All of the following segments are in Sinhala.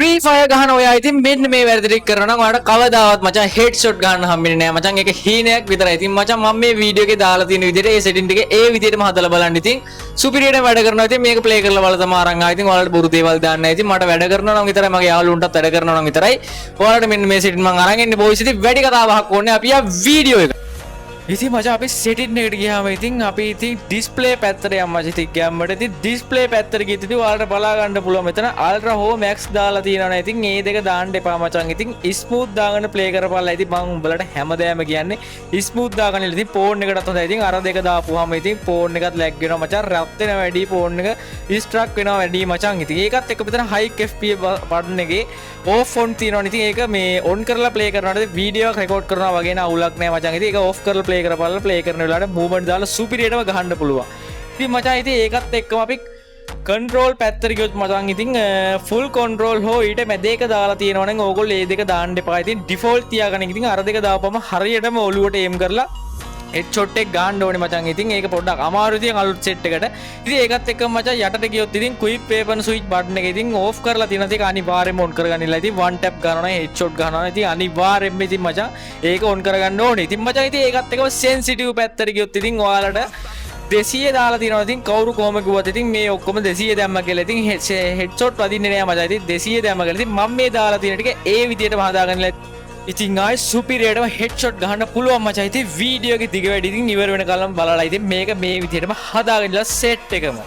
ෆ්‍රී ෆයර් ගහන ඔයා ඉතින් මෙන්න මේ වැරදි ටික කරනවා නම් ඔයාලට කවදාවත් මචං හෙඩ් ෂොට් ගන්න හම්බෙන්නේ නැහැ මචං. ඒක හීනයක් විතරයි. ඉතින් මචං මම මේ වීඩියෝ එකේ දාලා තියෙන විදිහට ඒ සෙටින් ටික ඒ විදිහටම හදලා බලන්න. ඉතින් සුපිරියට වැඩ කරනවා. ඉතින් මේක ප්ලේ කරලා බලලා තමයි අරන් ආවා. ඉතින් ඔයාලට බොරු දේවල් දාන්න නැහැ. ඉතින් මට වැඩ කරනවා නම් විතරයි මගේ යාළුවන්ටත් වැඩ කරනවා නම් විතරයි. ඔයාලට මෙන්න මේ සෙටින් මම අරන් එන්නේ බොයිස්. ඉතින් වැඩි කතාවක් ඕනේ. අපි ආ වීඩියෝ එක. ඉතින් මචං අපි සෙටින් එකට ගියාම ඉතින් අපි ඉතින් ඩිස්ප්ලේ පැත්තට යමු මචං. ඉතින් ගියාමට ඉතින් ඩිස්ප්ලේ පැත්තට ගිහින් ඉතින් ඔයාලට බලා ගන්න පුළුවන් මෙතන අල්ට්‍රා හෝ මැක්ස් දාලා තියෙනවනේ. ඉතින් මේ දෙක දාන්න එපා මචං. ඉතින් ස්මූත් දාගෙන ප්ලේ කරපළා. ඉතින් මම උඹලට හැමදාම කියන්නේ ස්මූත් දාගන්න. ඉතින් ෆෝන් එකටත් හොඳයි. ඉතින් අර දෙක දාපුවාම ඉතින් ෆෝන් එකත් ලැග් වෙනවා මචං. රත් වෙනවා වැඩි ෆෝන් එක ස්ට්‍රක් වෙනවා වැඩි මචං. ඉතින් ඒකත් එක්ක මෙතන හයි FPS බටන් එකේ ඕෆ් ඔන් තියෙනවනේ. ඉතින් ඒක මේ ඔන් කරලා ප්ලේ කරනකොට වීඩියෝ එක රෙකෝඩ් කරනවා වගේ න අවුලක් නැහැ මචං. ඉතින් ඒක ඕෆ් කරලා ප්ලේ කරපළා ප්ලේ කරන වෙලාවට මූවමන්ට් දාලා සුපිරියටම ගහන්න පුළුවන්. ඉතින් මචං ඉතින් ඒකත් එක්කම අපි කන්ට්‍රෝල් පැත්තට ගියොත් මචං ඉතින් ෆුල් කන්ට්‍රෝල් හෝ ඊට මැද එක දාලා තියෙනවා නම් ඕගොල්ලෝ ඒ දෙක දාන්න එපා. ඉතින් ඩිෆෝල්ට් තියාගන්න. ඉතින් අර දෙක දාපුවම හරියටම ඔලුවට එම් කරලා හෙඩ් ෂොට් එක ගන්න ඕනේ මචං. ඉතින් ඒක පොඩ්ඩක් අමාරුයි ඉතින් අලුත් සෙට් එකට. ඉතින් ඒකත් එක්කම මචං යටට ගියොත් ඉතින් ක්වික් වේපන් ස්විච් බටන් එක ඉතින් ඕෆ් කරලා තියෙන දේ අනිවාර්යයෙන්ම ඔන් කරගන්නilla. ඉතින් වන් ටැප් කරනවා හෙඩ් ෂොට් ගන්නවා. ඉතින් අනිවාර්යයෙන්ම ඉතින් මචං ඒක ඔන් කරගන්න ඕනේ. ඉතින් මචං ඉතින් ඒකත් එක්කම සෙන්සිටිව් පැත්තට ගියොත් ඉතින් ඔයාලට 200 දාලා තියෙනවා. ඉතින් කවුරු කොහොම කිව්වත් ඉතින් මේ ඔක්කොම 200 දැම්ම කියලා ඉතින් හෙඩ් ෂොට් වදින්නේ නෑ මචං. ඉතින් 200 දැම්ම කියලා ඉතින් මම මේ දාලා තියෙන ටික ඒ විදිහටම හදාගන්නilla. ඉතින් ආයි සුපිරියටම හෙඩ් ෂොට් ගන්න පුළුවන් මචං. ඉතින් වීඩියෝ එක දිග වැඩි ඉතින් ඉවර වෙනකල්ම බලලා ඉතින් මේක මේ විදිහටම හදාගන්නilla සෙට් එකම.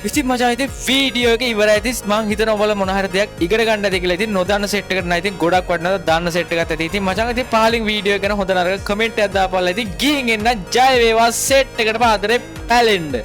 ඉතින් මචං ඉතින් වීඩියෝ එක ඉවරයි. ඉතින් මං හිතනවා ඔයාලා මොන හරි දෙයක් ඉගෙන ගන්නද කියලා. ඉතින් නොදන්න සෙට් එකකට නෑ ඉතින් ගොඩක් වටිනවා දන්න සෙට් එකක් ඇති. ඉතින් මචං ඉතින් පහලින් වීඩියෝ එක ගැන හොඳ නරක කමෙන්ට් එකක් දාපල්ලා. ඉතින් ගිහින් එන්න ජය වේවා සෙට් එකට පාදරේ පැලෙන්න.